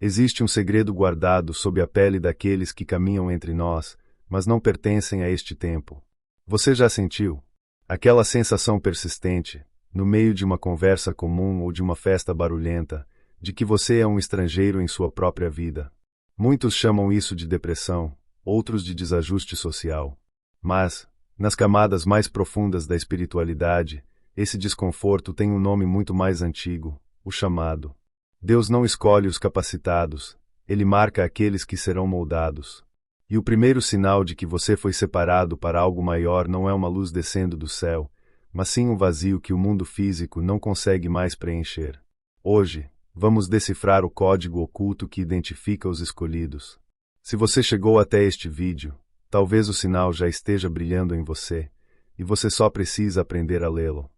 Existe um segredo guardado sob a pele daqueles que caminham entre nós, mas não pertencem a este tempo. Você já sentiu? Aquela sensação persistente, no meio de uma conversa comum ou de uma festa barulhenta, de que você é um estrangeiro em sua própria vida. Muitos chamam isso de depressão, outros de desajuste social. Mas, nas camadas mais profundas da espiritualidade, esse desconforto tem um nome muito mais antigo, o chamado. Deus não escolhe os capacitados, Ele marca aqueles que serão moldados. E o primeiro sinal de que você foi separado para algo maior não é uma luz descendo do céu, mas sim um vazio que o mundo físico não consegue mais preencher. Hoje, vamos decifrar o código oculto que identifica os escolhidos. Se você chegou até este vídeo, talvez o sinal já esteja brilhando em você, e você só precisa aprender a lê-lo.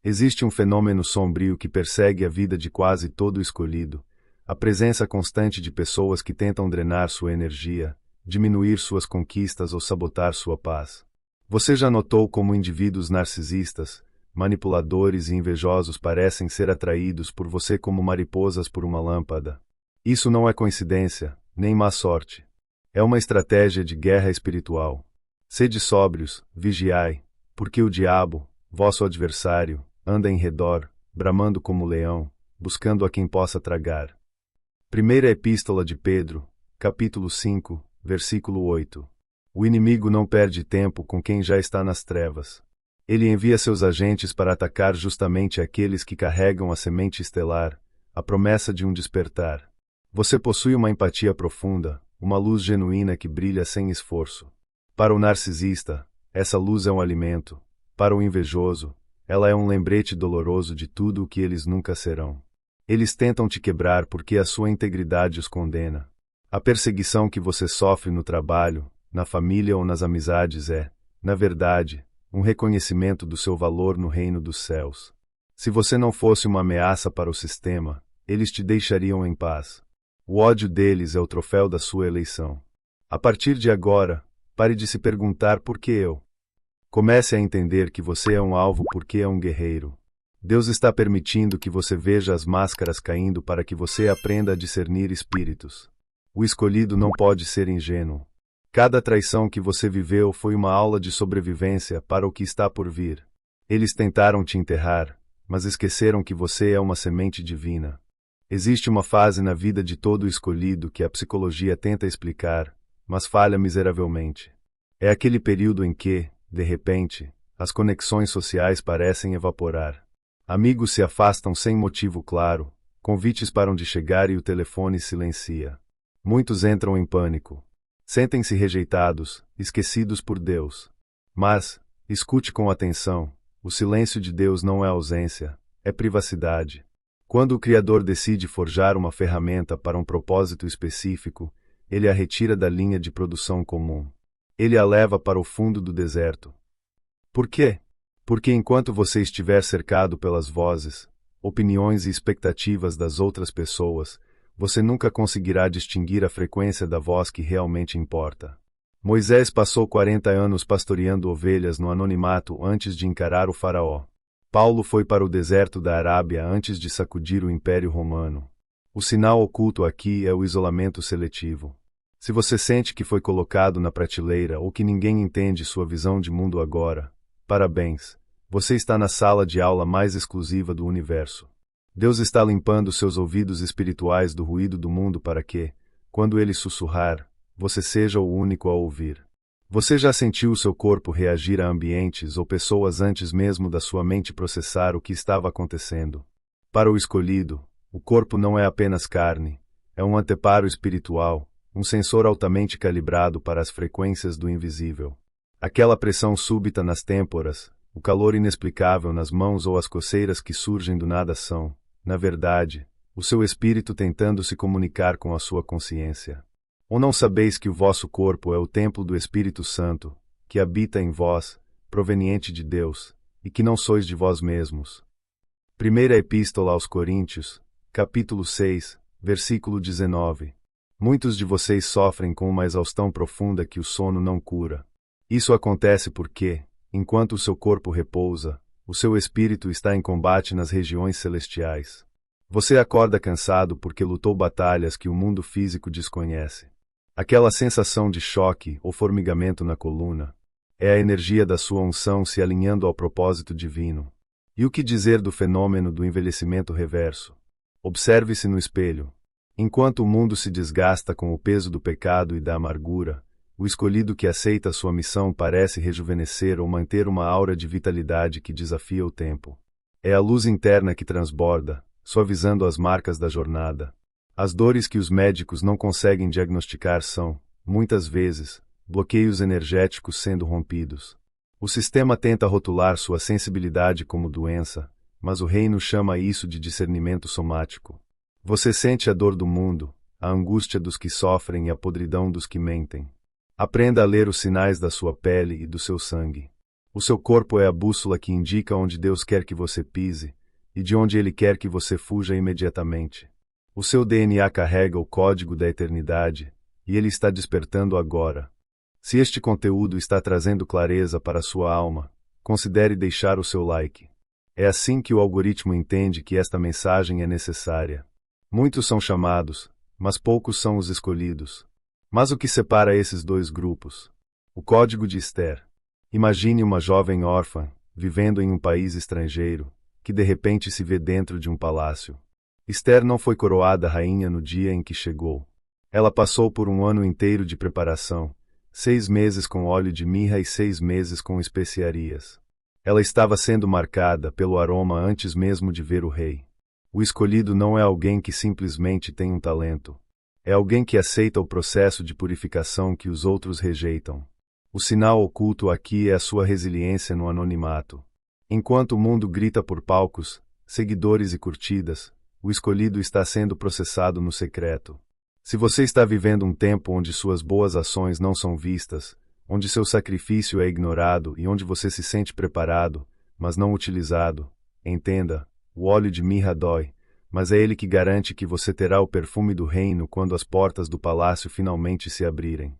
Existe um fenômeno sombrio que persegue a vida de quase todo escolhido, a presença constante de pessoas que tentam drenar sua energia, diminuir suas conquistas ou sabotar sua paz. Você já notou como indivíduos narcisistas, manipuladores e invejosos parecem ser atraídos por você como mariposas por uma lâmpada? Isso não é coincidência, nem má sorte. É uma estratégia de guerra espiritual. Sede sóbrios, vigiai, porque o diabo, vosso adversário, anda em redor, bramando como leão, buscando a quem possa tragar. Primeira Epístola de Pedro, capítulo 5, versículo 8. O inimigo não perde tempo com quem já está nas trevas. Ele envia seus agentes para atacar justamente aqueles que carregam a semente estelar, a promessa de um despertar. Você possui uma empatia profunda, uma luz genuína que brilha sem esforço. Para o narcisista, essa luz é um alimento. Para o invejoso, ela é um lembrete doloroso de tudo o que eles nunca serão. Eles tentam te quebrar porque a sua integridade os condena. A perseguição que você sofre no trabalho, na família ou nas amizades é, na verdade, um reconhecimento do seu valor no reino dos céus. Se você não fosse uma ameaça para o sistema, eles te deixariam em paz. O ódio deles é o troféu da sua eleição. A partir de agora, pare de se perguntar por que eu. Comece a entender que você é um alvo porque é um guerreiro. Deus está permitindo que você veja as máscaras caindo para que você aprenda a discernir espíritos. O escolhido não pode ser ingênuo. Cada traição que você viveu foi uma aula de sobrevivência para o que está por vir. Eles tentaram te enterrar, mas esqueceram que você é uma semente divina. Existe uma fase na vida de todo escolhido que a psicologia tenta explicar, mas falha miseravelmente. É aquele período em que, de repente, as conexões sociais parecem evaporar. Amigos se afastam sem motivo claro, convites param de chegar e o telefone silencia. Muitos entram em pânico. Sentem-se rejeitados, esquecidos por Deus. Mas, escute com atenção, o silêncio de Deus não é ausência, é privacidade. Quando o Criador decide forjar uma ferramenta para um propósito específico, Ele a retira da linha de produção comum. Ele a leva para o fundo do deserto. Por quê? Porque enquanto você estiver cercado pelas vozes, opiniões e expectativas das outras pessoas, você nunca conseguirá distinguir a frequência da voz que realmente importa. Moisés passou 40 anos pastoreando ovelhas no anonimato antes de encarar o faraó. Paulo foi para o deserto da Arábia antes de sacudir o Império Romano. O sinal oculto aqui é o isolamento seletivo. Se você sente que foi colocado na prateleira ou que ninguém entende sua visão de mundo agora, parabéns, você está na sala de aula mais exclusiva do universo. Deus está limpando seus ouvidos espirituais do ruído do mundo para que, quando Ele sussurrar, você seja o único a ouvir. Você já sentiu o seu corpo reagir a ambientes ou pessoas antes mesmo da sua mente processar o que estava acontecendo? Para o escolhido, o corpo não é apenas carne, é um anteparo espiritual, um sensor altamente calibrado para as frequências do invisível. Aquela pressão súbita nas têmporas, o calor inexplicável nas mãos ou as coceiras que surgem do nada são, na verdade, o seu espírito tentando se comunicar com a sua consciência. Ou não sabeis que o vosso corpo é o templo do Espírito Santo, que habita em vós, proveniente de Deus, e que não sois de vós mesmos? Primeira Epístola aos Coríntios, capítulo 6, versículo 19. Muitos de vocês sofrem com uma exaustão profunda que o sono não cura. Isso acontece porque, enquanto o seu corpo repousa, o seu espírito está em combate nas regiões celestiais. Você acorda cansado porque lutou batalhas que o mundo físico desconhece. Aquela sensação de choque ou formigamento na coluna é a energia da sua unção se alinhando ao propósito divino. E o que dizer do fenômeno do envelhecimento reverso? Observe-se no espelho. Enquanto o mundo se desgasta com o peso do pecado e da amargura, o escolhido que aceita sua missão parece rejuvenescer ou manter uma aura de vitalidade que desafia o tempo. É a luz interna que transborda, suavizando as marcas da jornada. As dores que os médicos não conseguem diagnosticar são, muitas vezes, bloqueios energéticos sendo rompidos. O sistema tenta rotular sua sensibilidade como doença, mas o reino chama isso de discernimento somático. Você sente a dor do mundo, a angústia dos que sofrem e a podridão dos que mentem. Aprenda a ler os sinais da sua pele e do seu sangue. O seu corpo é a bússola que indica onde Deus quer que você pise, e de onde Ele quer que você fuja imediatamente. O seu DNA carrega o código da eternidade, e ele está despertando agora. Se este conteúdo está trazendo clareza para a sua alma, considere deixar o seu like. É assim que o algoritmo entende que esta mensagem é necessária. Muitos são chamados, mas poucos são os escolhidos. Mas o que separa esses dois grupos? O código de Esther. Imagine uma jovem órfã, vivendo em um país estrangeiro, que de repente se vê dentro de um palácio. Esther não foi coroada rainha no dia em que chegou. Ela passou por um ano inteiro de preparação, 6 meses com óleo de mirra e 6 meses com especiarias. Ela estava sendo marcada pelo aroma antes mesmo de ver o rei. O escolhido não é alguém que simplesmente tem um talento. É alguém que aceita o processo de purificação que os outros rejeitam. O sinal oculto aqui é a sua resiliência no anonimato. Enquanto o mundo grita por palcos, seguidores e curtidas, o escolhido está sendo processado no secreto. Se você está vivendo um tempo onde suas boas ações não são vistas, onde seu sacrifício é ignorado e onde você se sente preparado, mas não utilizado, entenda, o óleo de mirra dói, mas é ele que garante que você terá o perfume do reino quando as portas do palácio finalmente se abrirem.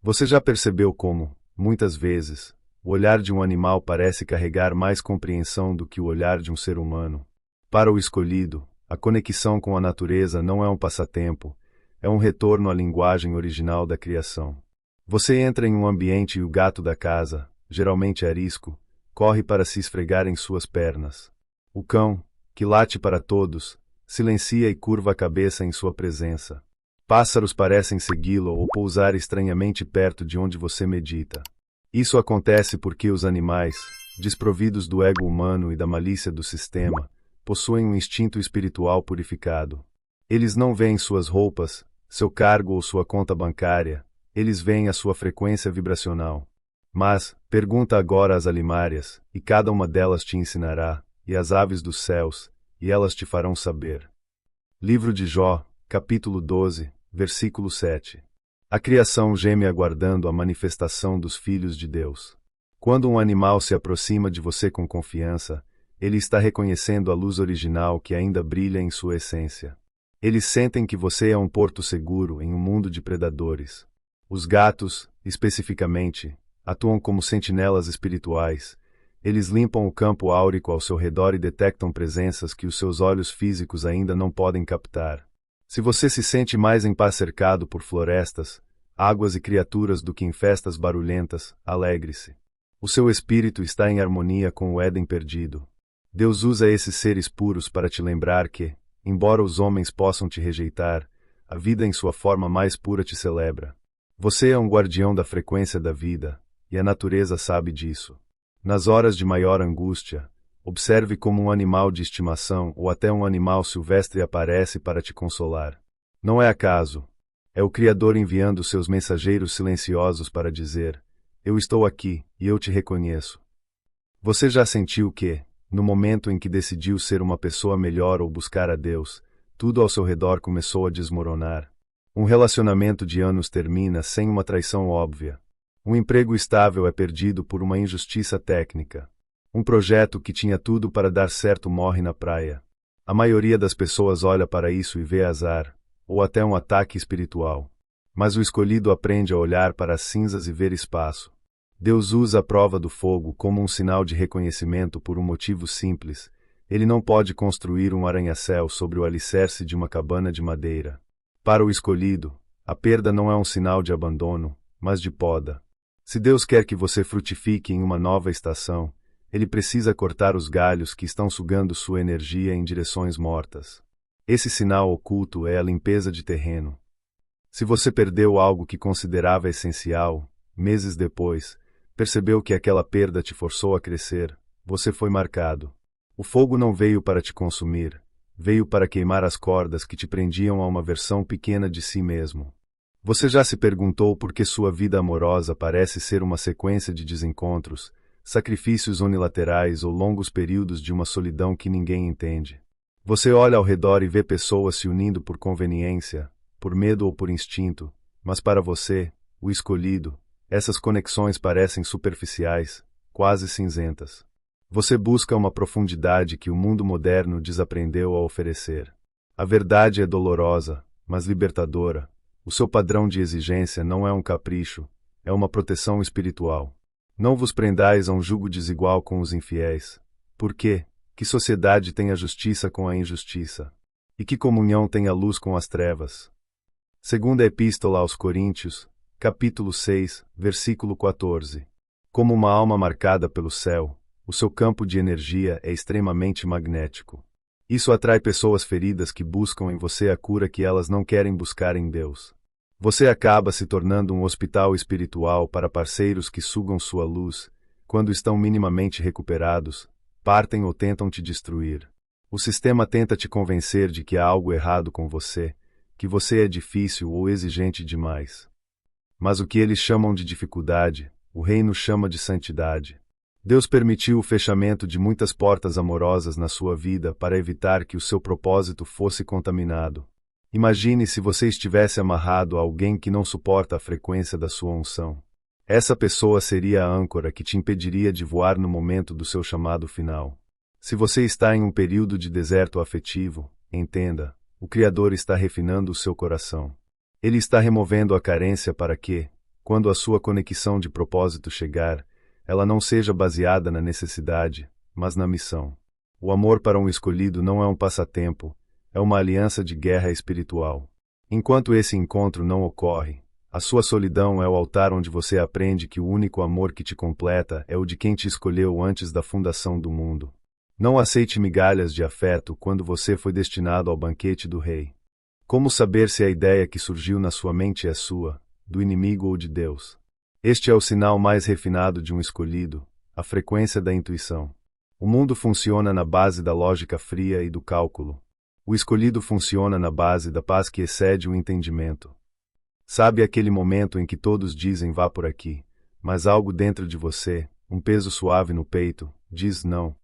Você já percebeu como, muitas vezes, o olhar de um animal parece carregar mais compreensão do que o olhar de um ser humano? Para o escolhido, a conexão com a natureza não é um passatempo, é um retorno à linguagem original da criação. Você entra em um ambiente e o gato da casa, geralmente arisco, corre para se esfregar em suas pernas. O cão, que late para todos, silencia e curva a cabeça em sua presença. Pássaros parecem segui-lo ou pousar estranhamente perto de onde você medita. Isso acontece porque os animais, desprovidos do ego humano e da malícia do sistema, possuem um instinto espiritual purificado. Eles não veem suas roupas, seu cargo ou sua conta bancária, eles veem a sua frequência vibracional. Mas, pergunta agora às alimárias, e cada uma delas te ensinará, e às aves dos céus, e elas te farão saber. Livro de Jó, capítulo 12, versículo 7. A criação geme aguardando a manifestação dos filhos de Deus. Quando um animal se aproxima de você com confiança, ele está reconhecendo a luz original que ainda brilha em sua essência. Eles sentem que você é um porto seguro em um mundo de predadores. Os gatos, especificamente, atuam como sentinelas espirituais. Eles limpam o campo áurico ao seu redor e detectam presenças que os seus olhos físicos ainda não podem captar. Se você se sente mais em paz cercado por florestas, águas e criaturas do que em festas barulhentas, alegre-se. O seu espírito está em harmonia com o Éden perdido. Deus usa esses seres puros para te lembrar que, embora os homens possam te rejeitar, a vida em sua forma mais pura te celebra. Você é um guardião da frequência da vida, e a natureza sabe disso. Nas horas de maior angústia, observe como um animal de estimação ou até um animal silvestre aparece para te consolar. Não é acaso. É o Criador enviando seus mensageiros silenciosos para dizer: eu estou aqui, e eu te reconheço. Você já sentiu que, no momento em que decidiu ser uma pessoa melhor ou buscar a Deus, tudo ao seu redor começou a desmoronar? Um relacionamento de anos termina sem uma traição óbvia. Um emprego estável é perdido por uma injustiça técnica. Um projeto que tinha tudo para dar certo morre na praia. A maioria das pessoas olha para isso e vê azar, ou até um ataque espiritual. Mas o escolhido aprende a olhar para as cinzas e ver espaço. Deus usa a prova do fogo como um sinal de reconhecimento por um motivo simples. Ele não pode construir um arranha-céu sobre o alicerce de uma cabana de madeira. Para o escolhido, a perda não é um sinal de abandono, mas de poda. Se Deus quer que você frutifique em uma nova estação, Ele precisa cortar os galhos que estão sugando sua energia em direções mortas. Esse sinal oculto é a limpeza de terreno. Se você perdeu algo que considerava essencial, meses depois, percebeu que aquela perda te forçou a crescer, você foi marcado. O fogo não veio para te consumir, veio para queimar as cordas que te prendiam a uma versão pequena de si mesmo. Você já se perguntou por que sua vida amorosa parece ser uma sequência de desencontros, sacrifícios unilaterais ou longos períodos de uma solidão que ninguém entende? Você olha ao redor e vê pessoas se unindo por conveniência, por medo ou por instinto, mas para você, o escolhido, essas conexões parecem superficiais, quase cinzentas. Você busca uma profundidade que o mundo moderno desaprendeu a oferecer. A verdade é dolorosa, mas libertadora. O seu padrão de exigência não é um capricho, é uma proteção espiritual. Não vos prendais a um jugo desigual com os infiéis. Por quê? Que sociedade tem a justiça com a injustiça? E que comunhão tem a luz com as trevas? Segunda Epístola aos Coríntios, capítulo 6, versículo 14. Como uma alma marcada pelo céu, o seu campo de energia é extremamente magnético. Isso atrai pessoas feridas que buscam em você a cura que elas não querem buscar em Deus. Você acaba se tornando um hospital espiritual para parceiros que sugam sua luz, quando estão minimamente recuperados, partem ou tentam te destruir. O sistema tenta te convencer de que há algo errado com você, que você é difícil ou exigente demais. Mas o que eles chamam de dificuldade, o reino chama de santidade. Deus permitiu o fechamento de muitas portas amorosas na sua vida para evitar que o seu propósito fosse contaminado. Imagine se você estivesse amarrado a alguém que não suporta a frequência da sua unção. Essa pessoa seria a âncora que te impediria de voar no momento do seu chamado final. Se você está em um período de deserto afetivo, entenda, o Criador está refinando o seu coração. Ele está removendo a carência para que, quando a sua conexão de propósito chegar, ela não seja baseada na necessidade, mas na missão. O amor para um escolhido não é um passatempo, é uma aliança de guerra espiritual. Enquanto esse encontro não ocorre, a sua solidão é o altar onde você aprende que o único amor que te completa é o de quem te escolheu antes da fundação do mundo. Não aceite migalhas de afeto quando você foi destinado ao banquete do rei. Como saber se a ideia que surgiu na sua mente é sua, do inimigo ou de Deus? Este é o sinal mais refinado de um escolhido, a frequência da intuição. O mundo funciona na base da lógica fria e do cálculo. O escolhido funciona na base da paz que excede o entendimento. Sabe aquele momento em que todos dizem vá por aqui, mas algo dentro de você, um peso suave no peito, diz não.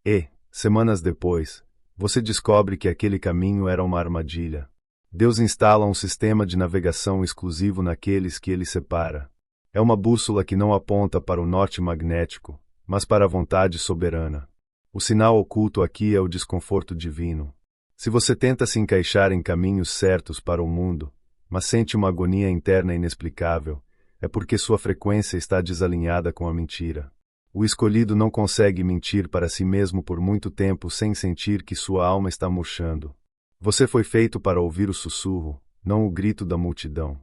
E, semanas depois, você descobre que aquele caminho era uma armadilha. Deus instala um sistema de navegação exclusivo naqueles que Ele separa. É uma bússola que não aponta para o norte magnético, mas para a vontade soberana. O sinal oculto aqui é o desconforto divino. Se você tenta se encaixar em caminhos certos para o mundo, mas sente uma agonia interna inexplicável, é porque sua frequência está desalinhada com a mentira. O escolhido não consegue mentir para si mesmo por muito tempo sem sentir que sua alma está murchando. Você foi feito para ouvir o sussurro, não o grito da multidão.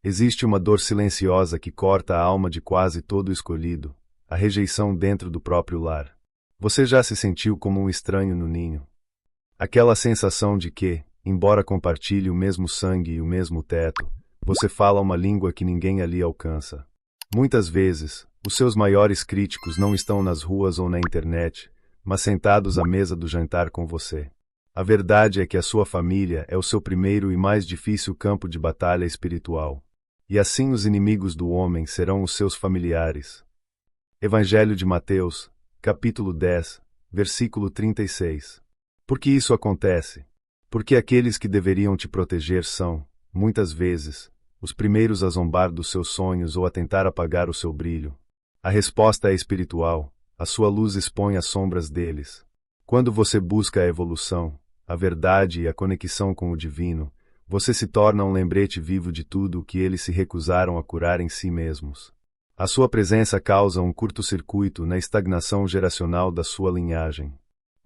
Existe uma dor silenciosa que corta a alma de quase todo escolhido, a rejeição dentro do próprio lar. Você já se sentiu como um estranho no ninho? Aquela sensação de que, embora compartilhe o mesmo sangue e o mesmo teto, você fala uma língua que ninguém ali alcança. Muitas vezes, os seus maiores críticos não estão nas ruas ou na internet, mas sentados à mesa do jantar com você. A verdade é que a sua família é o seu primeiro e mais difícil campo de batalha espiritual. E assim os inimigos do homem serão os seus familiares. Evangelho de Mateus, capítulo 10, versículo 36. Por que isso acontece? Porque aqueles que deveriam te proteger são, muitas vezes, os primeiros a zombar dos seus sonhos ou a tentar apagar o seu brilho. A resposta é espiritual, a sua luz expõe as sombras deles. Quando você busca a evolução, a verdade e a conexão com o divino, você se torna um lembrete vivo de tudo o que eles se recusaram a curar em si mesmos. A sua presença causa um curto-circuito na estagnação geracional da sua linhagem.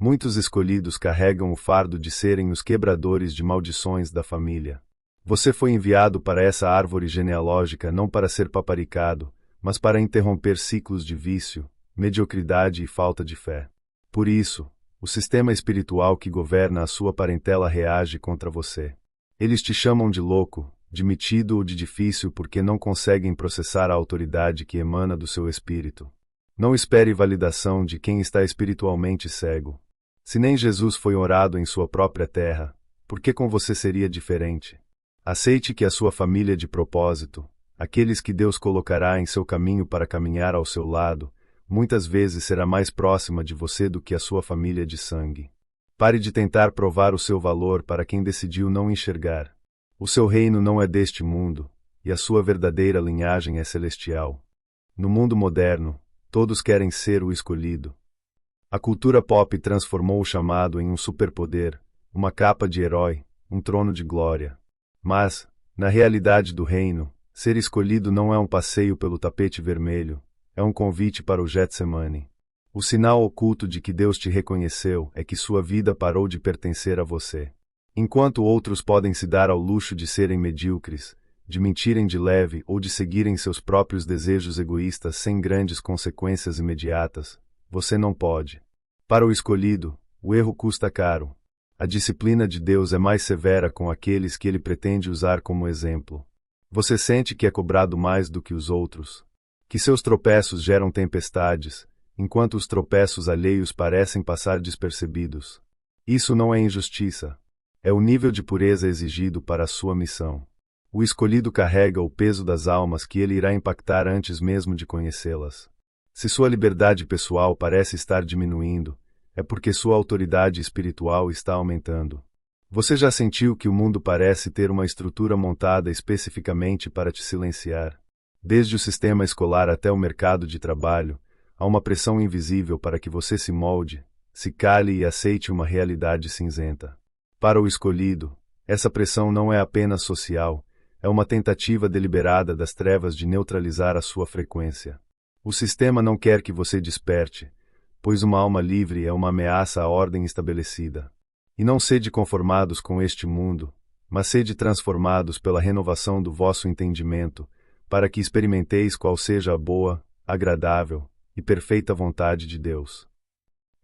Muitos escolhidos carregam o fardo de serem os quebradores de maldições da família. Você foi enviado para essa árvore genealógica não para ser paparicado, mas para interromper ciclos de vício, mediocridade e falta de fé. Por isso, o sistema espiritual que governa a sua parentela reage contra você. Eles te chamam de louco, de metido ou de difícil porque não conseguem processar a autoridade que emana do seu espírito. Não espere validação de quem está espiritualmente cego. Se nem Jesus foi honrado em sua própria terra, por que com você seria diferente? Aceite que a sua família de propósito, aqueles que Deus colocará em seu caminho para caminhar ao seu lado, muitas vezes será mais próxima de você do que a sua família de sangue. Pare de tentar provar o seu valor para quem decidiu não enxergar. O seu reino não é deste mundo, e a sua verdadeira linhagem é celestial. No mundo moderno, todos querem ser o escolhido. A cultura pop transformou o chamado em um superpoder, uma capa de herói, um trono de glória. Mas, na realidade do reino, ser escolhido não é um passeio pelo tapete vermelho, é um convite para o Getsemane. O sinal oculto de que Deus te reconheceu é que sua vida parou de pertencer a você. Enquanto outros podem se dar ao luxo de serem medíocres, de mentirem de leve ou de seguirem seus próprios desejos egoístas sem grandes consequências imediatas, você não pode. Para o escolhido, o erro custa caro. A disciplina de Deus é mais severa com aqueles que ele pretende usar como exemplo. Você sente que é cobrado mais do que os outros, que seus tropeços geram tempestades, enquanto os tropeços alheios parecem passar despercebidos. Isso não é injustiça. É o nível de pureza exigido para a sua missão. O escolhido carrega o peso das almas que ele irá impactar antes mesmo de conhecê-las. Se sua liberdade pessoal parece estar diminuindo, é porque sua autoridade espiritual está aumentando. Você já sentiu que o mundo parece ter uma estrutura montada especificamente para te silenciar? Desde o sistema escolar até o mercado de trabalho, há uma pressão invisível para que você se molde, se cale e aceite uma realidade cinzenta. Para o escolhido, essa pressão não é apenas social, é uma tentativa deliberada das trevas de neutralizar a sua frequência. O sistema não quer que você desperte, pois uma alma livre é uma ameaça à ordem estabelecida. E não sede conformados com este mundo, mas sede transformados pela renovação do vosso entendimento, para que experimenteis qual seja a boa, agradável e perfeita vontade de Deus.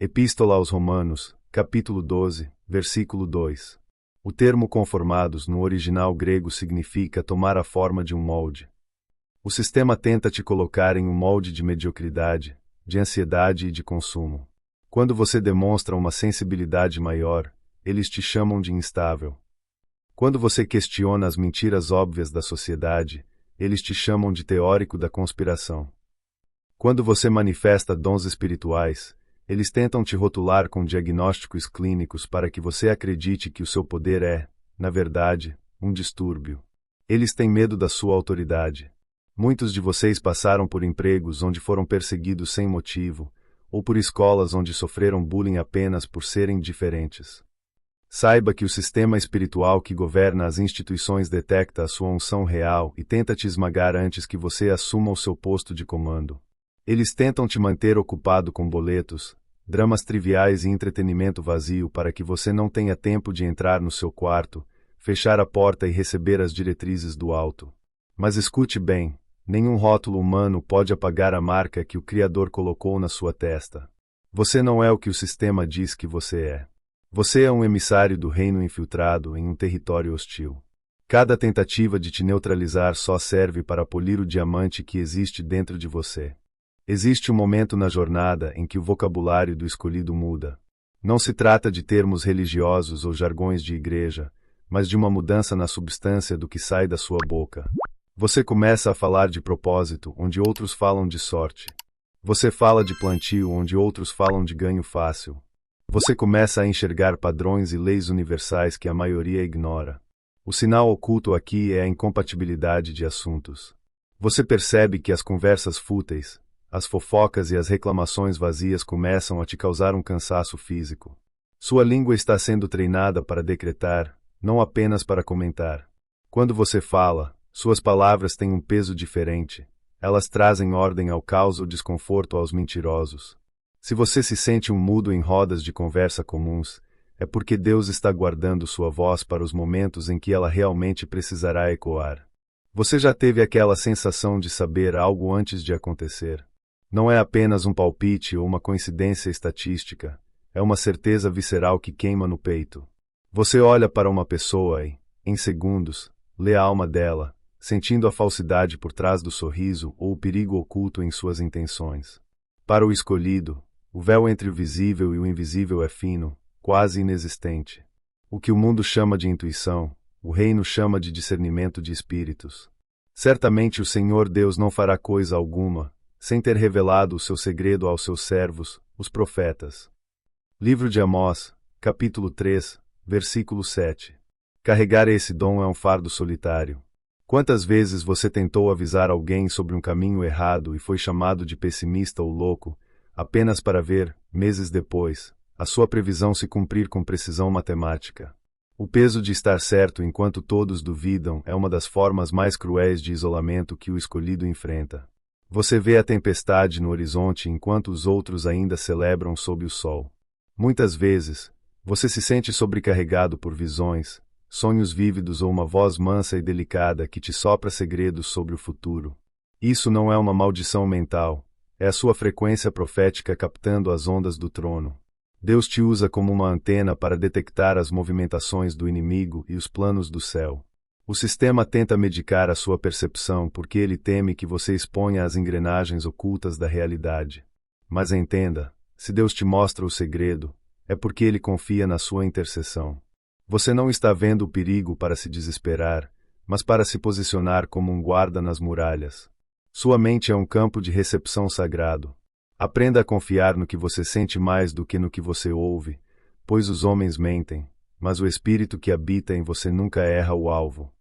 Epístola aos Romanos, capítulo 12, versículo 2. O termo conformados no original grego significa tomar a forma de um molde. O sistema tenta te colocar em um molde de mediocridade, de ansiedade e de consumo. Quando você demonstra uma sensibilidade maior, eles te chamam de instável. Quando você questiona as mentiras óbvias da sociedade, eles te chamam de teórico da conspiração. Quando você manifesta dons espirituais, eles tentam te rotular com diagnósticos clínicos para que você acredite que o seu poder é, na verdade, um distúrbio. Eles têm medo da sua autoridade. Muitos de vocês passaram por empregos onde foram perseguidos sem motivo, ou por escolas onde sofreram bullying apenas por serem diferentes. Saiba que o sistema espiritual que governa as instituições detecta a sua unção real e tenta te esmagar antes que você assuma o seu posto de comando. Eles tentam te manter ocupado com boletos, dramas triviais e entretenimento vazio para que você não tenha tempo de entrar no seu quarto, fechar a porta e receber as diretrizes do alto. Mas escute bem, nenhum rótulo humano pode apagar a marca que o Criador colocou na sua testa. Você não é o que o sistema diz que você é. Você é um emissário do reino infiltrado em um território hostil. Cada tentativa de te neutralizar só serve para polir o diamante que existe dentro de você. Existe um momento na jornada em que o vocabulário do escolhido muda. Não se trata de termos religiosos ou jargões de igreja, mas de uma mudança na substância do que sai da sua boca. Você começa a falar de propósito, onde outros falam de sorte. Você fala de plantio, onde outros falam de ganho fácil. Você começa a enxergar padrões e leis universais que a maioria ignora. O sinal oculto aqui é a incompatibilidade de assuntos. Você percebe que as conversas fúteis, as fofocas e as reclamações vazias começam a te causar um cansaço físico. Sua língua está sendo treinada para decretar, não apenas para comentar. Quando você fala, suas palavras têm um peso diferente. Elas trazem ordem ao caos ou desconforto aos mentirosos. Se você se sente um mudo em rodas de conversa comuns, é porque Deus está guardando sua voz para os momentos em que ela realmente precisará ecoar. Você já teve aquela sensação de saber algo antes de acontecer? Não é apenas um palpite ou uma coincidência estatística, é uma certeza visceral que queima no peito. Você olha para uma pessoa e, em segundos, lê a alma dela, sentindo a falsidade por trás do sorriso ou o perigo oculto em suas intenções. Para o escolhido, o véu entre o visível e o invisível é fino, quase inexistente. O que o mundo chama de intuição, o reino chama de discernimento de espíritos. Certamente o Senhor Deus não fará coisa alguma, sem ter revelado o seu segredo aos seus servos, os profetas. Livro de Amós, capítulo 3, versículo 7. Carregar esse dom é um fardo solitário. Quantas vezes você tentou avisar alguém sobre um caminho errado e foi chamado de pessimista ou louco, apenas para ver, meses depois, a sua previsão se cumprir com precisão matemática? O peso de estar certo enquanto todos duvidam é uma das formas mais cruéis de isolamento que o escolhido enfrenta. Você vê a tempestade no horizonte enquanto os outros ainda celebram sob o sol. Muitas vezes, você se sente sobrecarregado por visões, sonhos vívidos ou uma voz mansa e delicada que te sopra segredos sobre o futuro. Isso não é uma maldição mental, é a sua frequência profética captando as ondas do trono. Deus te usa como uma antena para detectar as movimentações do inimigo e os planos do céu. O sistema tenta medicar a sua percepção porque ele teme que você exponha as engrenagens ocultas da realidade. Mas entenda, se Deus te mostra o segredo, é porque ele confia na sua intercessão. Você não está vendo o perigo para se desesperar, mas para se posicionar como um guarda nas muralhas. Sua mente é um campo de recepção sagrado. Aprenda a confiar no que você sente mais do que no que você ouve, pois os homens mentem, mas o espírito que habita em você nunca erra o alvo.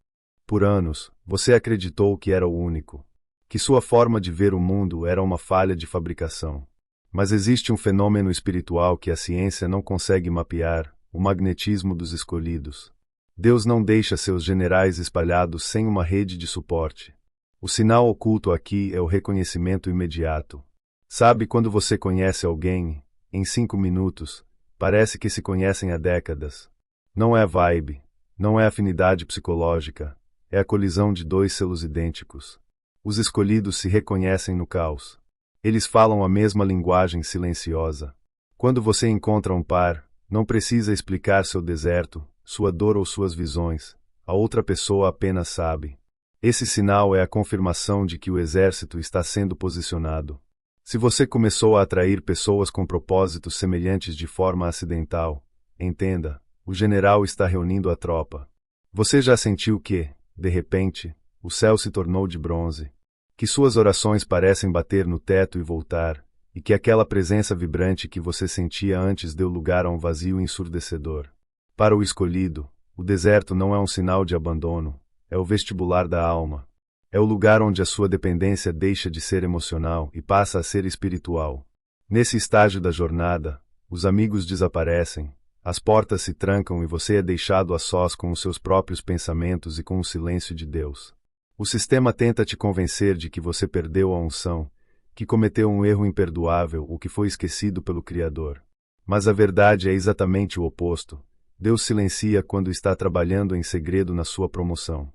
Por anos, você acreditou que era o único, que sua forma de ver o mundo era uma falha de fabricação. Mas existe um fenômeno espiritual que a ciência não consegue mapear, o magnetismo dos escolhidos. Deus não deixa seus generais espalhados sem uma rede de suporte. O sinal oculto aqui é o reconhecimento imediato. Sabe quando você conhece alguém, em 5 minutos, parece que se conhecem há décadas. Não é vibe, não é afinidade psicológica, é a colisão de dois selos idênticos. Os escolhidos se reconhecem no caos. Eles falam a mesma linguagem silenciosa. Quando você encontra um par, não precisa explicar seu deserto, sua dor ou suas visões. A outra pessoa apenas sabe. Esse sinal é a confirmação de que o exército está sendo posicionado. Se você começou a atrair pessoas com propósitos semelhantes de forma acidental, entenda, o general está reunindo a tropa. Você já sentiu que, de repente, o céu se tornou de bronze? Que suas orações parecem bater no teto e voltar, e que aquela presença vibrante que você sentia antes deu lugar a um vazio ensurdecedor. Para o escolhido, o deserto não é um sinal de abandono, é o vestibular da alma. É o lugar onde a sua dependência deixa de ser emocional e passa a ser espiritual. Nesse estágio da jornada, os amigos desaparecem, as portas se trancam e você é deixado a sós com os seus próprios pensamentos e com o silêncio de Deus. O sistema tenta te convencer de que você perdeu a unção, que cometeu um erro imperdoável ou que foi esquecido pelo Criador. Mas a verdade é exatamente o oposto. Deus silencia quando está trabalhando em segredo na sua promoção.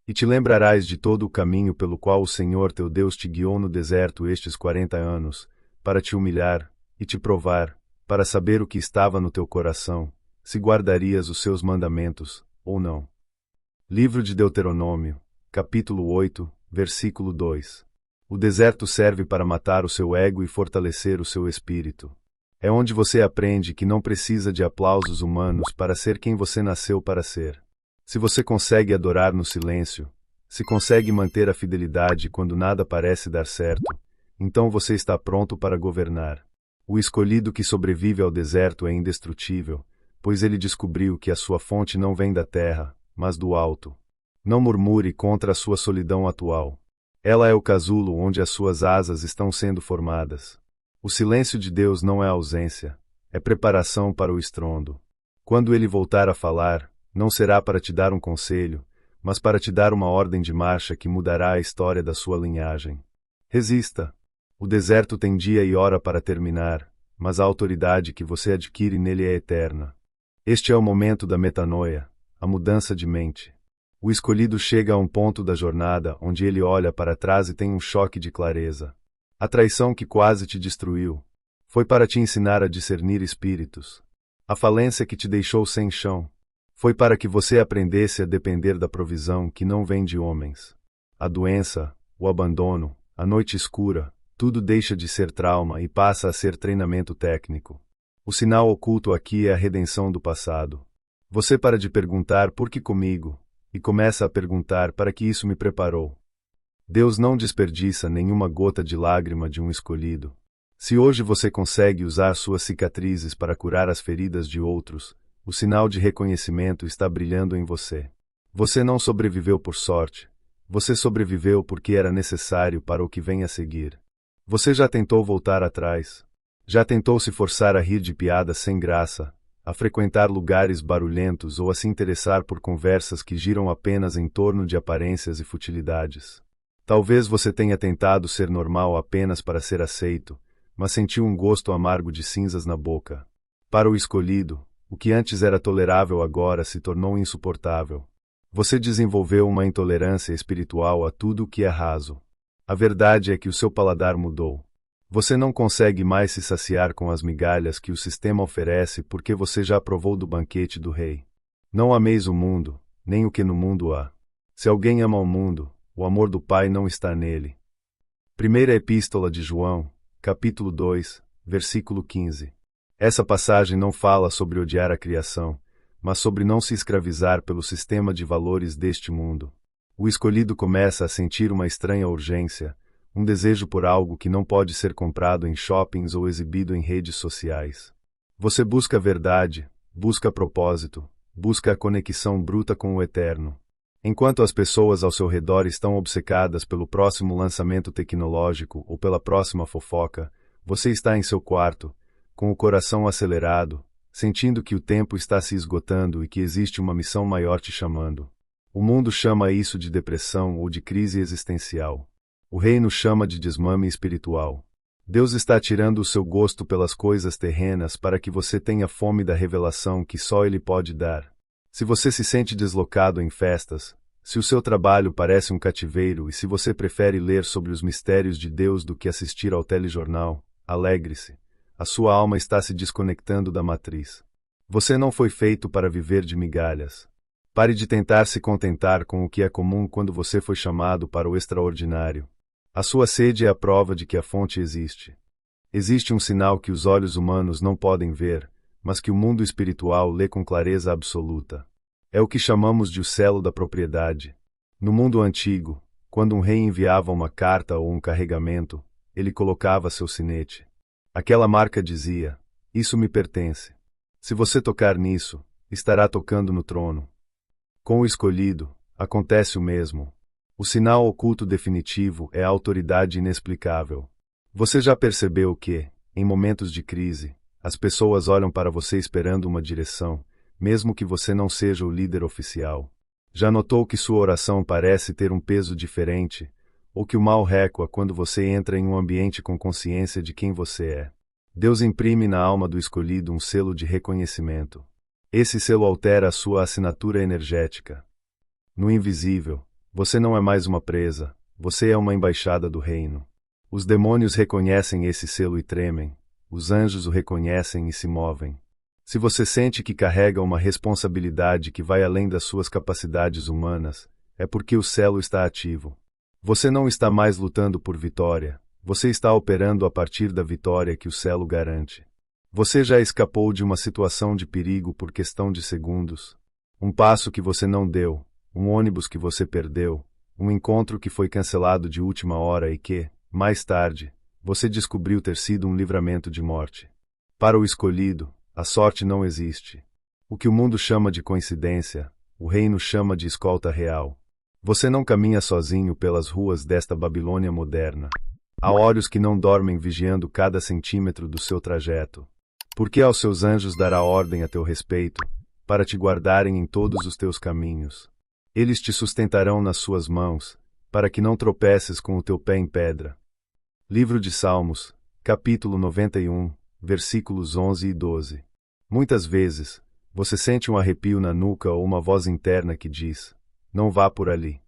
E te lembrarás de todo o caminho pelo qual o Senhor teu Deus te guiou no deserto estes 40 anos, para te humilhar e te provar, para saber o que estava no teu coração, se guardarias os seus mandamentos, ou não. Livro de Deuteronômio, capítulo 8, versículo 2. O deserto serve para matar o seu ego e fortalecer o seu espírito. É onde você aprende que não precisa de aplausos humanos para ser quem você nasceu para ser. Se você consegue adorar no silêncio, se consegue manter a fidelidade quando nada parece dar certo, então você está pronto para governar. O escolhido que sobrevive ao deserto é indestrutível, pois ele descobriu que a sua fonte não vem da terra, mas do alto. Não murmure contra a sua solidão atual. Ela é o casulo onde as suas asas estão sendo formadas. O silêncio de Deus não é ausência, é preparação para o estrondo. Quando ele voltar a falar, não será para te dar um conselho, mas para te dar uma ordem de marcha que mudará a história da sua linhagem. Resista. O deserto tem dia e hora para terminar, mas a autoridade que você adquire nele é eterna. Este é o momento da metanoia, a mudança de mente. O escolhido chega a um ponto da jornada onde ele olha para trás e tem um choque de clareza. A traição que quase te destruiu foi para te ensinar a discernir espíritos. A falência que te deixou sem chão foi para que você aprendesse a depender da provisão que não vem de homens. A doença, o abandono, a noite escura, tudo deixa de ser trauma e passa a ser treinamento técnico. O sinal oculto aqui é a redenção do passado. Você para de perguntar por que comigo, e começa a perguntar para que isso me preparou. Deus não desperdiça nenhuma gota de lágrima de um escolhido. Se hoje você consegue usar suas cicatrizes para curar as feridas de outros, o sinal de reconhecimento está brilhando em você. Você não sobreviveu por sorte. Você sobreviveu porque era necessário para o que vem a seguir. Você já tentou voltar atrás? Já tentou se forçar a rir de piadas sem graça, a frequentar lugares barulhentos ou a se interessar por conversas que giram apenas em torno de aparências e futilidades? Talvez você tenha tentado ser normal apenas para ser aceito, mas sentiu um gosto amargo de cinzas na boca. Para o escolhido, o que antes era tolerável agora se tornou insuportável. Você desenvolveu uma intolerância espiritual a tudo o que é raso. A verdade é que o seu paladar mudou. Você não consegue mais se saciar com as migalhas que o sistema oferece porque você já provou do banquete do rei. Não ameis o mundo, nem o que no mundo há. Se alguém ama o mundo, o amor do Pai não está nele. Primeira Epístola de João, capítulo 2, versículo 15. Essa passagem não fala sobre odiar a criação, mas sobre não se escravizar pelo sistema de valores deste mundo. O escolhido começa a sentir uma estranha urgência, um desejo por algo que não pode ser comprado em shoppings ou exibido em redes sociais. Você busca a verdade, busca propósito, busca a conexão bruta com o eterno. Enquanto as pessoas ao seu redor estão obcecadas pelo próximo lançamento tecnológico ou pela próxima fofoca, você está em seu quarto, com o coração acelerado, sentindo que o tempo está se esgotando e que existe uma missão maior te chamando. O mundo chama isso de depressão ou de crise existencial. O reino chama de desmame espiritual. Deus está tirando o seu gosto pelas coisas terrenas para que você tenha fome da revelação que só Ele pode dar. Se você se sente deslocado em festas, se o seu trabalho parece um cativeiro e se você prefere ler sobre os mistérios de Deus do que assistir ao telejornal, alegre-se. A sua alma está se desconectando da matriz. Você não foi feito para viver de migalhas. Pare de tentar se contentar com o que é comum quando você foi chamado para o extraordinário. A sua sede é a prova de que a fonte existe. Existe um sinal que os olhos humanos não podem ver, mas que o mundo espiritual lê com clareza absoluta. É o que chamamos de o selo da propriedade. No mundo antigo, quando um rei enviava uma carta ou um carregamento, ele colocava seu sinete. Aquela marca dizia: "Isso me pertence." Se você tocar nisso, estará tocando no trono. Com o escolhido, acontece o mesmo. O sinal oculto definitivo é a autoridade inexplicável. Você já percebeu que, em momentos de crise, as pessoas olham para você esperando uma direção, mesmo que você não seja o líder oficial? Já notou que sua oração parece ter um peso diferente, ou que o mal recua quando você entra em um ambiente com consciência de quem você é? Deus imprime na alma do escolhido um selo de reconhecimento. Esse selo altera a sua assinatura energética. No invisível, você não é mais uma presa, você é uma embaixada do reino. Os demônios reconhecem esse selo e tremem, os anjos o reconhecem e se movem. Se você sente que carrega uma responsabilidade que vai além das suas capacidades humanas, é porque o selo está ativo. Você não está mais lutando por vitória, você está operando a partir da vitória que o selo garante. Você já escapou de uma situação de perigo por questão de segundos. Um passo que você não deu, um ônibus que você perdeu, um encontro que foi cancelado de última hora e que, mais tarde, você descobriu ter sido um livramento de morte. Para o escolhido, a sorte não existe. O que o mundo chama de coincidência, o reino chama de escolta real. Você não caminha sozinho pelas ruas desta Babilônia moderna. Há olhos que não dormem vigiando cada centímetro do seu trajeto. Porque aos seus anjos dará ordem a teu respeito, para te guardarem em todos os teus caminhos. Eles te sustentarão nas suas mãos, para que não tropeces com o teu pé em pedra. Livro de Salmos, capítulo 91, versículos 11 e 12. Muitas vezes, você sente um arrepio na nuca ou uma voz interna que diz: não vá por ali.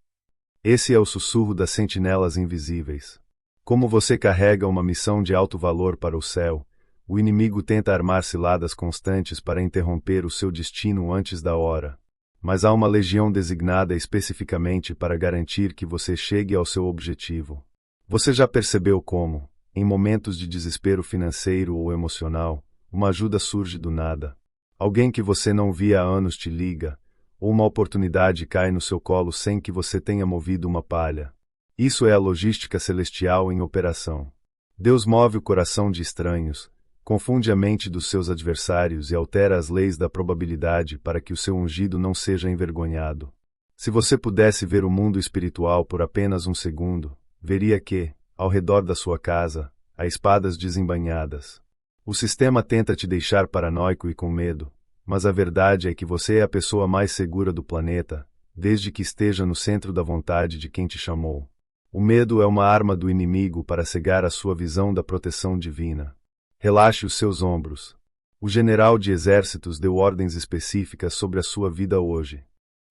Esse é o sussurro das sentinelas invisíveis. Como você carrega uma missão de alto valor para o céu, o inimigo tenta armar ciladas constantes para interromper o seu destino antes da hora. Mas há uma legião designada especificamente para garantir que você chegue ao seu objetivo. Você já percebeu como, em momentos de desespero financeiro ou emocional, uma ajuda surge do nada? Alguém que você não via há anos te liga, ou uma oportunidade cai no seu colo sem que você tenha movido uma palha. Isso é a logística celestial em operação. Deus move o coração de estranhos, confunde a mente dos seus adversários e altera as leis da probabilidade para que o seu ungido não seja envergonhado. Se você pudesse ver o mundo espiritual por apenas um segundo, veria que, ao redor da sua casa, há espadas desembainhadas. O sistema tenta te deixar paranoico e com medo, mas a verdade é que você é a pessoa mais segura do planeta, desde que esteja no centro da vontade de quem te chamou. O medo é uma arma do inimigo para cegar a sua visão da proteção divina. Relaxe os seus ombros. O general de exércitos deu ordens específicas sobre a sua vida hoje.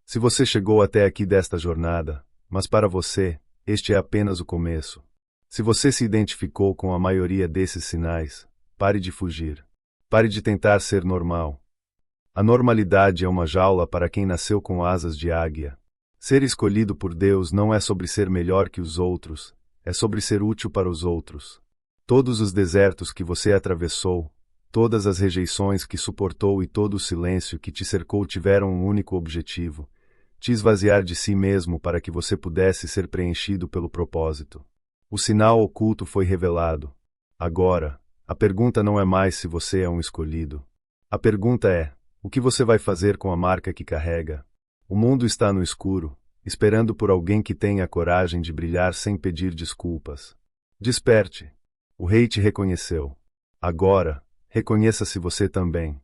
Se você chegou até aqui desta jornada, mas para você, este é apenas o começo. Se você se identificou com a maioria desses sinais, pare de fugir. Pare de tentar ser normal. A normalidade é uma jaula para quem nasceu com asas de águia. Ser escolhido por Deus não é sobre ser melhor que os outros, é sobre ser útil para os outros. Todos os desertos que você atravessou, todas as rejeições que suportou e todo o silêncio que te cercou tiveram um único objetivo: te esvaziar de si mesmo para que você pudesse ser preenchido pelo propósito. O sinal oculto foi revelado. Agora, a pergunta não é mais se você é um escolhido. A pergunta é: o que você vai fazer com a marca que carrega? O mundo está no escuro, esperando por alguém que tenha a coragem de brilhar sem pedir desculpas. Desperte. O rei te reconheceu. Agora, reconheça-se você também.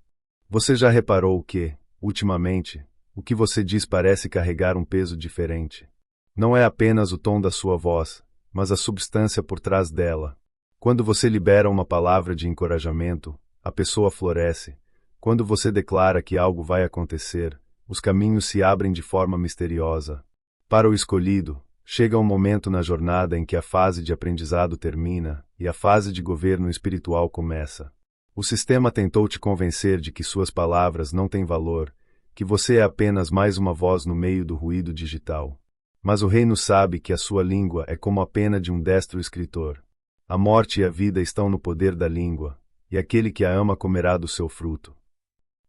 Você já reparou que, ultimamente, o que você diz parece carregar um peso diferente? Não é apenas o tom da sua voz, mas a substância por trás dela. Quando você libera uma palavra de encorajamento, a pessoa floresce. Quando você declara que algo vai acontecer, os caminhos se abrem de forma misteriosa. Para o escolhido, chega um momento na jornada em que a fase de aprendizado termina e a fase de governo espiritual começa. O sistema tentou te convencer de que suas palavras não têm valor, que você é apenas mais uma voz no meio do ruído digital. Mas o reino sabe que a sua língua é como a pena de um destro escritor. A morte e a vida estão no poder da língua, e aquele que a ama comerá do seu fruto.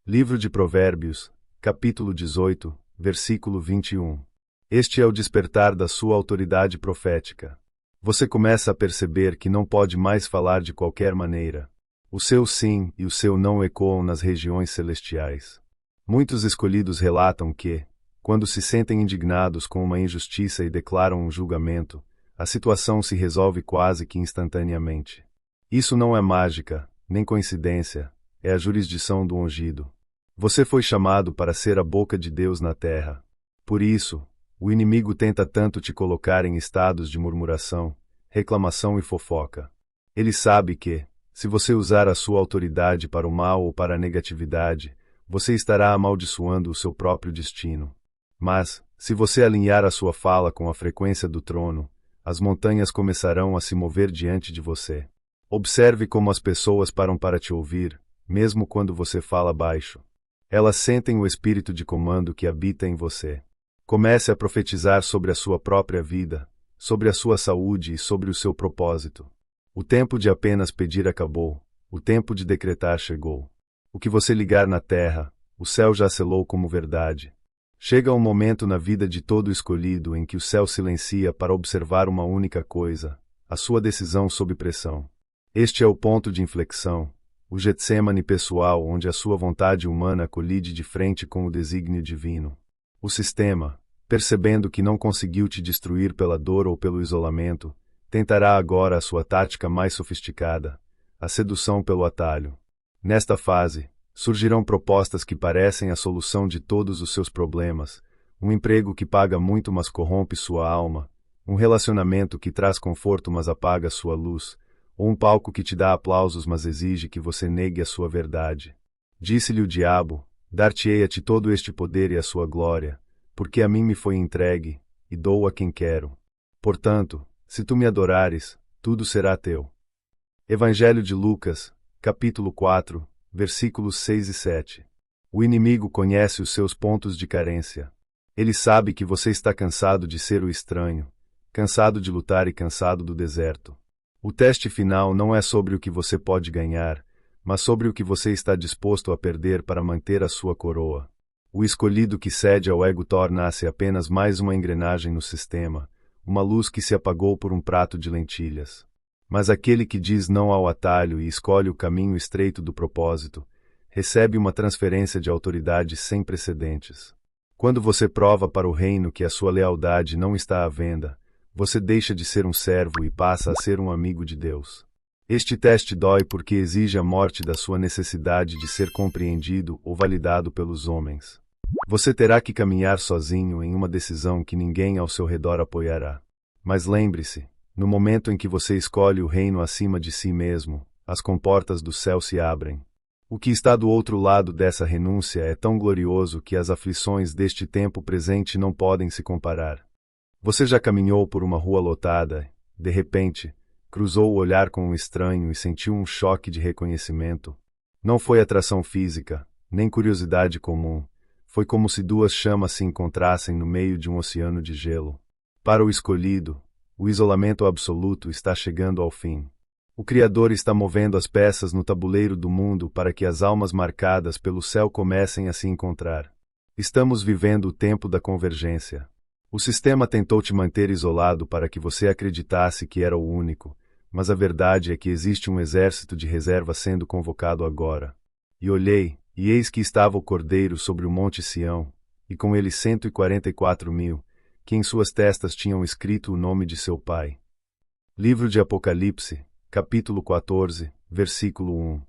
Livro de Provérbios, capítulo 18, versículo 21. Este é o despertar da sua autoridade profética. Você começa a perceber que não pode mais falar de qualquer maneira. O seu sim e o seu não ecoam nas regiões celestiais. Muitos escolhidos relatam que, quando se sentem indignados com uma injustiça e declaram um julgamento, a situação se resolve quase que instantaneamente. Isso não é mágica, nem coincidência, é a jurisdição do ungido. Você foi chamado para ser a boca de Deus na terra. Por isso, o inimigo tenta tanto te colocar em estados de murmuração, reclamação e fofoca. Ele sabe que, se você usar a sua autoridade para o mal ou para a negatividade, você estará amaldiçoando o seu próprio destino. Mas, se você alinhar a sua fala com a frequência do trono, as montanhas começarão a se mover diante de você. Observe como as pessoas param para te ouvir, mesmo quando você fala baixo. Elas sentem o espírito de comando que habita em você. Comece a profetizar sobre a sua própria vida, sobre a sua saúde e sobre o seu propósito. O tempo de apenas pedir acabou, o tempo de decretar chegou. O que você ligar na terra, o céu já selou como verdade. Chega um momento na vida de todo escolhido em que o céu silencia para observar uma única coisa: a sua decisão sob pressão. Este é o ponto de inflexão, o Getsemane pessoal onde a sua vontade humana colide de frente com o desígnio divino. O sistema, percebendo que não conseguiu te destruir pela dor ou pelo isolamento, tentará agora a sua tática mais sofisticada, a sedução pelo atalho. Nesta fase, surgirão propostas que parecem a solução de todos os seus problemas, um emprego que paga muito mas corrompe sua alma, um relacionamento que traz conforto mas apaga sua luz, ou um palco que te dá aplausos mas exige que você negue a sua verdade. Disse-lhe o diabo: dar-te-ei a ti todo este poder e a sua glória, porque a mim me foi entregue, e dou a quem quero. Portanto, se tu me adorares, tudo será teu. Evangelho de Lucas, capítulo 4, versículos 6 e 7. O inimigo conhece os seus pontos de carência. Ele sabe que você está cansado de ser o estranho, cansado de lutar e cansado do deserto. O teste final não é sobre o que você pode ganhar, mas sobre o que você está disposto a perder para manter a sua coroa. O escolhido que cede ao ego torna-se apenas mais uma engrenagem no sistema, uma luz que se apagou por um prato de lentilhas. Mas aquele que diz não ao atalho e escolhe o caminho estreito do propósito, recebe uma transferência de autoridade sem precedentes. Quando você prova para o reino que a sua lealdade não está à venda, você deixa de ser um servo e passa a ser um amigo de Deus. Este teste dói porque exige a morte da sua necessidade de ser compreendido ou validado pelos homens. Você terá que caminhar sozinho em uma decisão que ninguém ao seu redor apoiará. Mas lembre-se, no momento em que você escolhe o reino acima de si mesmo, as comportas do céu se abrem. O que está do outro lado dessa renúncia é tão glorioso que as aflições deste tempo presente não podem se comparar. Você já caminhou por uma rua lotada, de repente, cruzou o olhar com um estranho e sentiu um choque de reconhecimento. Não foi atração física, nem curiosidade comum. Foi como se duas chamas se encontrassem no meio de um oceano de gelo. Para o escolhido, o isolamento absoluto está chegando ao fim. O Criador está movendo as peças no tabuleiro do mundo para que as almas marcadas pelo céu comecem a se encontrar. Estamos vivendo o tempo da convergência. O sistema tentou te manter isolado para que você acreditasse que era o único, mas a verdade é que existe um exército de reserva sendo convocado agora. E olhei, e eis que estava o Cordeiro sobre o monte Sião, e com ele 144.000, que em suas testas tinham escrito o nome de seu Pai. Livro de Apocalipse, capítulo 14, versículo 1.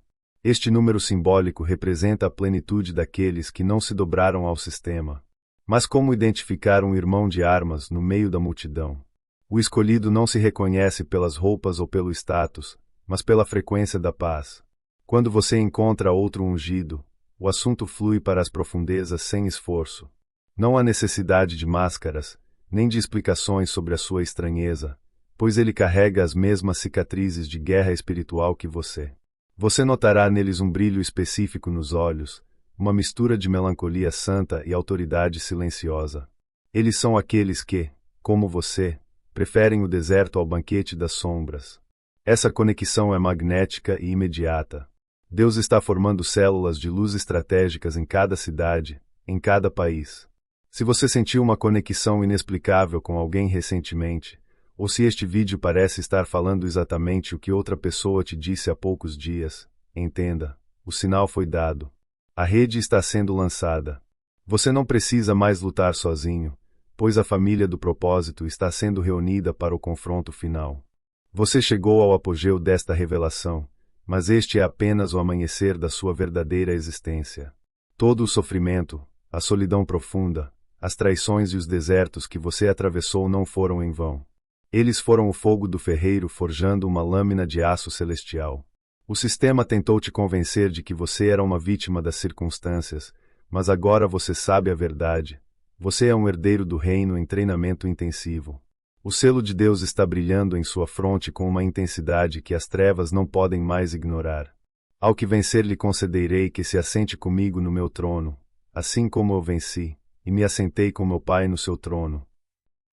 Este número simbólico representa a plenitude daqueles que não se dobraram ao sistema. Mas como identificar um irmão de armas no meio da multidão? O escolhido não se reconhece pelas roupas ou pelo status, mas pela frequência da paz. Quando você encontra outro ungido, o assunto flui para as profundezas sem esforço. Não há necessidade de máscaras, nem de explicações sobre a sua estranheza, pois ele carrega as mesmas cicatrizes de guerra espiritual que você. Você notará neles um brilho específico nos olhos, uma mistura de melancolia santa e autoridade silenciosa. Eles são aqueles que, como você, preferem o deserto ao banquete das sombras. Essa conexão é magnética e imediata. Deus está formando células de luz estratégicas em cada cidade, em cada país. Se você sentiu uma conexão inexplicável com alguém recentemente, ou se este vídeo parece estar falando exatamente o que outra pessoa te disse há poucos dias, entenda, o sinal foi dado. A rede está sendo lançada. Você não precisa mais lutar sozinho, pois a família do propósito está sendo reunida para o confronto final. Você chegou ao apogeu desta revelação, mas este é apenas o amanhecer da sua verdadeira existência. Todo o sofrimento, a solidão profunda, as traições e os desertos que você atravessou não foram em vão. Eles foram o fogo do ferreiro forjando uma lâmina de aço celestial. O sistema tentou te convencer de que você era uma vítima das circunstâncias, mas agora você sabe a verdade. Você é um herdeiro do reino em treinamento intensivo. O selo de Deus está brilhando em sua fronte com uma intensidade que as trevas não podem mais ignorar. Ao que vencer lhe concederei que se assente comigo no meu trono, assim como eu venci, e me assentei com meu Pai no seu trono.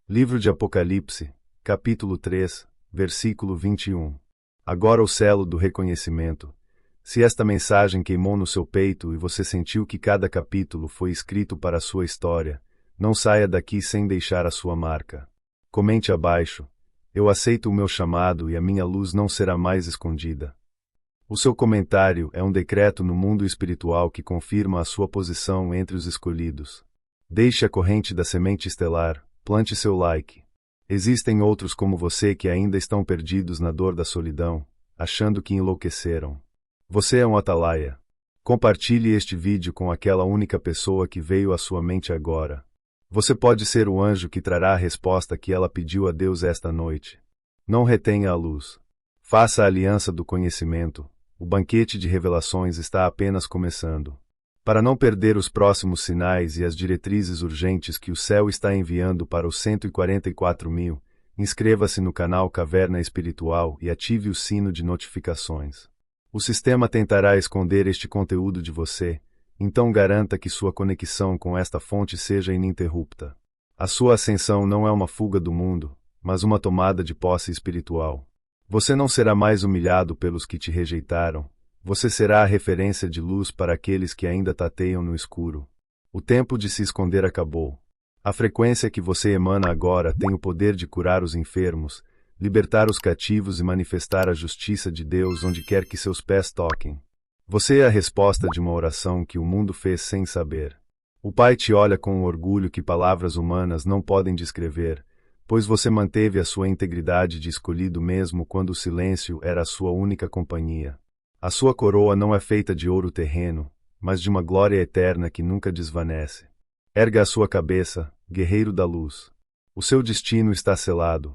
Livro de Apocalipse, capítulo 3, versículo 21. Agora o selo do reconhecimento. Se esta mensagem queimou no seu peito e você sentiu que cada capítulo foi escrito para a sua história, não saia daqui sem deixar a sua marca. Comente abaixo: eu aceito o meu chamado e a minha luz não será mais escondida. O seu comentário é um decreto no mundo espiritual que confirma a sua posição entre os escolhidos. Deixe a corrente da semente estelar, plante seu like. Existem outros como você que ainda estão perdidos na dor da solidão, achando que enlouqueceram. Você é um atalaia. Compartilhe este vídeo com aquela única pessoa que veio à sua mente agora. Você pode ser o anjo que trará a resposta que ela pediu a Deus esta noite. Não retenha a luz. Faça a aliança do conhecimento. O banquete de revelações está apenas começando. Para não perder os próximos sinais e as diretrizes urgentes que o céu está enviando para os 144.000, inscreva-se no canal Caverna Espiritual e ative o sino de notificações. O sistema tentará esconder este conteúdo de você, então garanta que sua conexão com esta fonte seja ininterrupta. A sua ascensão não é uma fuga do mundo, mas uma tomada de posse espiritual. Você não será mais humilhado pelos que te rejeitaram, você será a referência de luz para aqueles que ainda tateiam no escuro. O tempo de se esconder acabou. A frequência que você emana agora tem o poder de curar os enfermos, libertar os cativos e manifestar a justiça de Deus onde quer que seus pés toquem. Você é a resposta de uma oração que o mundo fez sem saber. O Pai te olha com um orgulho que palavras humanas não podem descrever, pois você manteve a sua integridade de escolhido mesmo quando o silêncio era a sua única companhia. A sua coroa não é feita de ouro terreno, mas de uma glória eterna que nunca desvanece. Erga a sua cabeça, guerreiro da luz. O seu destino está selado.